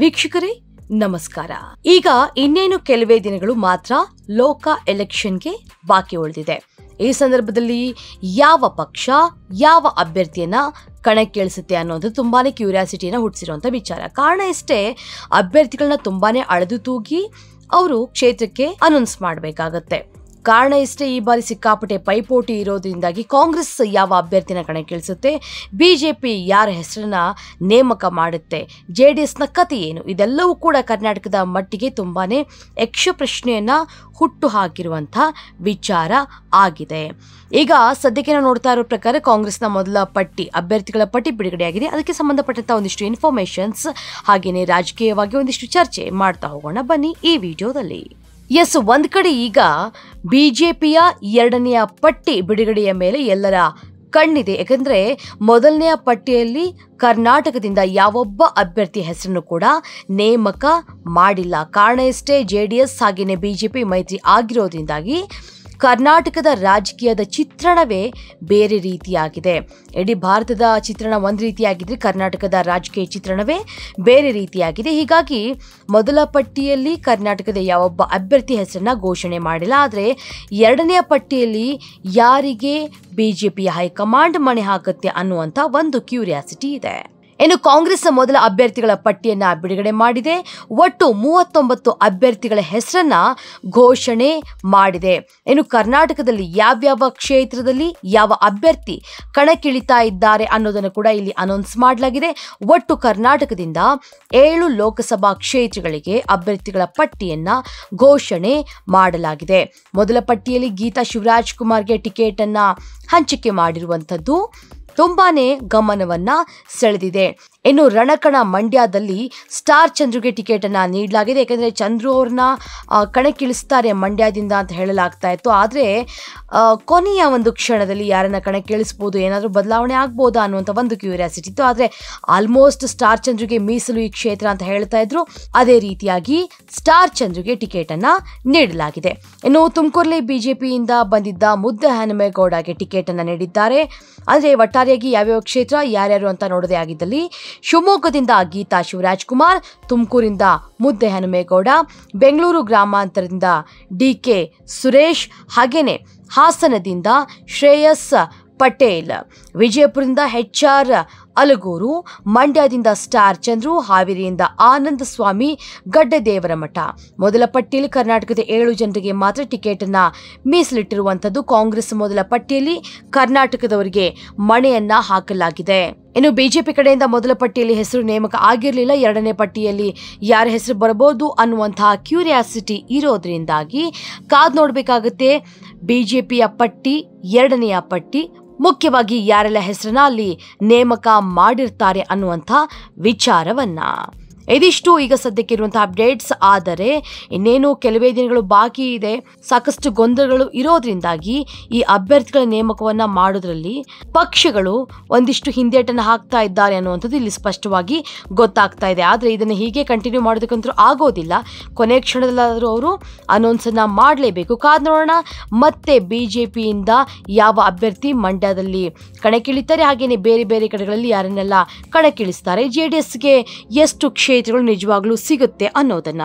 ವೀಕ್ಷಕರೇ ನಮಸ್ಕಾರ. ಈಗ ಇನ್ನೇನು ಕೆಲವೇ ದಿನಗಳು ಮಾತ್ರ ಲೋಕ ಎಲೆಕ್ಷನ್ಗೆ ಬಾಕಿ ಉಳಿದಿದೆ. ಈ ಸಂದರ್ಭದಲ್ಲಿ ಯಾವ ಪಕ್ಷ ಯಾವ ಅಭ್ಯರ್ಥಿಯನ್ನ ಕಣಕ್ಕಿಳಿಸುತ್ತೆ ಅನ್ನೋದು ತುಂಬಾನೇ ಕ್ಯೂರಿಯಾಸಿಟಿನ ಹುಟ್ಟಿಸಿರುವಂತ ವಿಚಾರ. ಕಾರಣ ಇಷ್ಟೇ, ಅಭ್ಯರ್ಥಿಗಳನ್ನ ತುಂಬಾನೇ ಅಳೆದು ತೂಗಿ ಅವರು ಕ್ಷೇತ್ರಕ್ಕೆ ಅನೌನ್ಸ್ ಮಾಡಬೇಕಾಗತ್ತೆ. ಕಾರಣ ಇಷ್ಟೇ, ಈ ಬಾರಿ ಸಿಕ್ಕಾಪಟ್ಟೆ ಪೈಪೋಟಿ ಇರೋದ್ರಿಂದಾಗಿ ಕಾಂಗ್ರೆಸ್ ಯಾವ ಅಭ್ಯರ್ಥಿನ ಕಣಕ್ಕಿಳಿಸುತ್ತೆ, ಬಿಜೆಪಿ ಯಾರ ಹೆಸರನ್ನ ನೇಮಕ ಮಾಡುತ್ತೆ, JDSನ ಕತೆ ಏನು, ಇದೆಲ್ಲವೂ ಕೂಡ ಕರ್ನಾಟಕದ ಮಟ್ಟಿಗೆ ತುಂಬಾನೇ ಯಕ್ಷ ಪ್ರಶ್ನೆಯನ್ನ ಹುಟ್ಟು ಹಾಕಿರುವಂಥ ವಿಚಾರ ಆಗಿದೆ. ಈಗ ಸದ್ಯಕ್ಕೆ ನಾವು ನೋಡ್ತಾ ಇರೋ ಪ್ರಕಾರ ಕಾಂಗ್ರೆಸ್ನ ಮೊದಲ ಅಭ್ಯರ್ಥಿಗಳ ಪಟ್ಟಿ ಬಿಡುಗಡೆಯಾಗಿದೆ. ಅದಕ್ಕೆ ಸಂಬಂಧಪಟ್ಟಂತ ಒಂದಿಷ್ಟು ಇನ್ಫಾರ್ಮೇಶನ್ಸ್ ಹಾಗೇನೆ ರಾಜಕೀಯವಾಗಿ ಒಂದಿಷ್ಟು ಚರ್ಚೆ ಮಾಡ್ತಾ ಹೋಗೋಣ ಬನ್ನಿ ಈ ವಿಡಿಯೋದಲ್ಲಿ. ಒಂದ್ ಕಡೆ ಈಗ ಬಿಜೆಪಿಯ ಎರಡನೆಯ ಪಟ್ಟಿ ಬಿಡುಗಡೆಯ ಮೇಲೆ ಎಲ್ಲರ ಕಣ್ಣಿದೆ. ಯಾಕಂದ್ರೆ ಮೊದಲನೆಯ ಪಟ್ಟಿಯಲ್ಲಿ ಕರ್ನಾಟಕದಿಂದ ಯಾವೊಬ್ಬ ಅಭ್ಯರ್ಥಿ ಹೆಸರನ್ನು ಕೂಡ ನೇಮಕ ಮಾಡಿಲ್ಲ. ಕಾರಣ ಇಷ್ಟೇ, JDS ಹಾಗೇನೆ ಬಿಜೆಪಿ ಮೈತ್ರಿ ಆಗಿರೋದ್ರಿಂದಾಗಿ ಕರ್ನಾಟಕದ ರಾಜಕೀಯದ ಚಿತ್ರಣವೇ ಬೇರೆ ರೀತಿಯಾಗಿದೆ. ಇಡೀ ಭಾರತದ ಚಿತ್ರಣ ಒಂದು ರೀತಿಯಾಗಿದ್ರೆ ಕರ್ನಾಟಕದ ರಾಜಕೀಯ ಚಿತ್ರಣವೇ ಬೇರೆ ರೀತಿಯಾಗಿದೆ. ಹೀಗಾಗಿ ಮೊದಲ ಪಟ್ಟಿಯಲ್ಲಿ ಕರ್ನಾಟಕದ ಯಾವೊಬ್ಬ ಅಭ್ಯರ್ಥಿ ಹೆಸರನ್ನ ಘೋಷಣೆ ಮಾಡಿಲ್ಲ. ಆದರೆ ಎರಡನೆಯ ಪಟ್ಟಿಯಲ್ಲಿ ಯಾರಿಗೆ ಬಿಜೆಪಿಯ ಹೈಕಮಾಂಡ್ ಮಣೆ ಹಾಕುತ್ತೆ ಅನ್ನುವಂಥ ಒಂದು ಕ್ಯೂರಿಯಾಸಿಟಿ ಇದೆ. ಇನ್ನು ಕಾಂಗ್ರೆಸ್ ಮೊದಲ ಅಭ್ಯರ್ಥಿಗಳ ಪಟ್ಟಿಯನ್ನ ಬಿಡುಗಡೆ ಮಾಡಿದೆ. ಒಟ್ಟು 39 ಅಭ್ಯರ್ಥಿಗಳ ಹೆಸರನ್ನ ಘೋಷಣೆ ಮಾಡಿದೆ. ಇನ್ನು ಕರ್ನಾಟಕದಲ್ಲಿ ಯಾವ್ಯಾವ ಕ್ಷೇತ್ರದಲ್ಲಿ ಯಾವ ಅಭ್ಯರ್ಥಿ ಕಣಕ್ಕಿಳಿತಾ ಇದ್ದಾರೆ ಅನ್ನೋದನ್ನು ಕೂಡ ಇಲ್ಲಿ ಅನೌನ್ಸ್ ಮಾಡಲಾಗಿದೆ. ಒಟ್ಟು ಕರ್ನಾಟಕದಿಂದ 7 ಲೋಕಸಭಾ ಕ್ಷೇತ್ರಗಳಿಗೆ ಅಭ್ಯರ್ಥಿಗಳ ಪಟ್ಟಿಯನ್ನ ಘೋಷಣೆ ಮಾಡಲಾಗಿದೆ. ಮೊದಲ ಪಟ್ಟಿಯಲ್ಲಿ ಗೀತಾ ಶಿವರಾಜ್ಕುಮಾರ್ಗೆ ಟಿಕೆಟ್ ಅನ್ನ ಹಂಚಿಕೆ ಮಾಡಿರುವಂತದ್ದು ತುಂಬಾನೇ ಗಮನವನ್ನ ಸೆಳೆದಿದೆ. ಇನ್ನು ರಣಕಣ ಮಂಡ್ಯದಲ್ಲಿ ಸ್ಟಾರ್ ಚಂದ್ರುಗೆ ಟಿಕೆಟ್ ಅನ್ನ ನೀಡಲಾಗಿದೆ. ಯಾಕಂದ್ರೆ ಚಂದ್ರು ಅವ್ರನ್ನ ಕಣಕ್ಕಿಳಿಸ್ತಾರೆ ಮಂಡ್ಯದಿಂದ ಅಂತ ಹೇಳಲಾಗ್ತಾ ಇತ್ತು. ಆದ್ರೆ ಕೊನೆಯ ಒಂದು ಕ್ಷಣದಲ್ಲಿ ಯಾರನ್ನ ಕಣಕ್ಕಿಳಿಸಬಹುದು, ಏನಾದರೂ ಬದಲಾವಣೆ ಆಗ್ಬೋದಾ ಅನ್ನುವಂಥ ಒಂದು ಕ್ಯೂರಿಯಾಸಿಟಿ ಇತ್ತು. ಆದ್ರೆ ಆಲ್ಮೋಸ್ಟ್ ಸ್ಟಾರ್ ಚಂದ್ರುಗೆ ಮೀಸಲು ಈ ಕ್ಷೇತ್ರ ಅಂತ ಹೇಳ್ತಾ ಇದ್ರು. ಅದೇ ರೀತಿಯಾಗಿ ಸ್ಟಾರ್ ಚಂದ್ರುಗೆ ಟಿಕೆಟ್ ಅನ್ನ ನೀಡಲಾಗಿದೆ. ಇನ್ನು ತುಮಕೂರಲ್ಲಿ ಬಿಜೆಪಿಯಿಂದ ಬಂದಿದ್ದ ಮುದ್ದೆ ಹನುಮೇಗೌಡಗೆ ಟಿಕೆಟ್ ಅನ್ನ ನೀಡಿದ್ದಾರೆ. ಅಂದ್ರೆ ಒಟ್ಟಾರೆಯಾಗಿ ಯಾವ್ಯಾವ ಕ್ಷೇತ್ರ ಯಾರ್ಯಾರು ಅಂತ ನೋಡೋದೇ ಆಗಿದ್ದಲ್ಲಿ ಶಿವಮೊಗ್ಗದಿಂದ ಗೀತಾ ಶಿವರಾಜ್ಕುಮಾರ್, ತುಮಕೂರಿಂದ ಮುದ್ದೆ ಹನುಮೇಗೌಡ, ಬೆಂಗಳೂರು ಗ್ರಾಮಾಂತರದಿಂದ DK ಸುರೇಶ್, ಹಾಗೇನೆ ಹಾಸನದಿಂದ ಶ್ರೇಯಸ್ ಪಟೇಲ್, ವಿಜಯಪುರದಿಂದ HR ಅಲಗೂರು, ಮಂಡ್ಯದಿಂದ ಸ್ಟಾರ್ ಚಂದ್ರು, ಹಾವೇರಿಯಿಂದ ಆನಂದ ಸ್ವಾಮಿ ಗಡ್ಡದೇವರಮಠ. ಮೊದಲ ಪಟ್ಟಿಯಲ್ಲಿ ಕರ್ನಾಟಕದ 7 ಜನರಿಗೆ ಮಾತ್ರ ಟಿಕೆಟ್ ಅನ್ನ ಮೀಸಲಿಟ್ಟಿರುವಂತದ್ದು. ಕಾಂಗ್ರೆಸ್ ಮೊದಲ ಪಟ್ಟಿಯಲ್ಲಿ ಕರ್ನಾಟಕದವರಿಗೆ ಮಣೆಯನ್ನ ಹಾಕಲಾಗಿದೆ. ಇನ್ನು ಬಿಜೆಪಿ ಕಡೆಯಿಂದ ಮೊದಲ ಪಟ್ಟಿಯಲ್ಲಿ ಹೆಸರು ನೇಮಕ ಆಗಿರಲಿಲ್ಲ. ಎರಡನೇ ಪಟ್ಟಿಯಲ್ಲಿ ಯಾರ ಹೆಸರು ಬರಬಹುದು ಅನ್ನುವಂತಹ ಕ್ಯೂರಿಯಾಸಿಟಿ ಇರೋದ್ರಿಂದಾಗಿ ಕಾದ್ ನೋಡ್ಬೇಕಾಗುತ್ತೆ. ಬಿಜೆಪಿಯ ಪಟ್ಟಿ, ಎರಡನೆಯ ಪಟ್ಟಿ, ಮುಖ್ಯವಾಗಿ ಯಾರೆಲ್ಲ ಹೆಸರನ್ನ ಅಲ್ಲಿ ನೇಮಕ ಮಾಡಿರ್ತಾರೆ ಅನ್ನುವಂಥ ವಿಚಾರವನ್ನ. ಇದಿಷ್ಟು ಈಗ ಸದ್ಯಕ್ಕೆ ಇರುವಂತಹ ಅಪ್ಡೇಟ್ಸ್. ಆದರೆ ಇನ್ನೇನು ಕೆಲವೇ ದಿನಗಳು ಬಾಕಿ ಇದೆ. ಸಾಕಷ್ಟು ಗೊಂದಲಗಳು ಇರೋದ್ರಿಂದಾಗಿ ಈ ಅಭ್ಯರ್ಥಿಗಳ ನೇಮಕವನ್ನ ಮಾಡೋದ್ರಲ್ಲಿ ಪಕ್ಷಗಳು ಒಂದಿಷ್ಟು ಹಿಂದೇಟನ್ನು ಹಾಕ್ತಾ ಇದ್ದಾರೆ ಅನ್ನುವಂಥದ್ದು ಇಲ್ಲಿ ಸ್ಪಷ್ಟವಾಗಿ ಗೊತ್ತಾಗ್ತಾ ಇದೆ. ಆದರೆ ಇದನ್ನು ಹೀಗೆ ಕಂಟಿನ್ಯೂ ಮಾಡೋದಕ್ಕಂತೂ ಆಗೋದಿಲ್ಲ. ಕೊನೆ ಕ್ಷಣದಲ್ಲಾದರೂ ಅವರು ಅನೌನ್ಸ್ ಅನ್ನ ಮಾಡಲೇಬೇಕು. ಕಾದ್ ನೋಡೋಣ ಮತ್ತೆ ಬಿಜೆಪಿಯಿಂದ ಯಾವ ಅಭ್ಯರ್ಥಿ ಮಂಡ್ಯದಲ್ಲಿ ಕಣಕ್ಕಿಳಿತಾರೆ, ಹಾಗೇನೆ ಬೇರೆ ಬೇರೆ ಕಡೆಗಳಲ್ಲಿ ಯಾರನ್ನೆಲ್ಲ ಕಣಕ್ಕಿಳಿಸ್ತಾರೆ, JDSಗೆ ಎಷ್ಟು ಕ್ಷೇತ್ರಗಳು ನಿಜವಾಗ್ಲೂ ಸಿಗುತ್ತೆ ಅನ್ನೋದನ್ನ.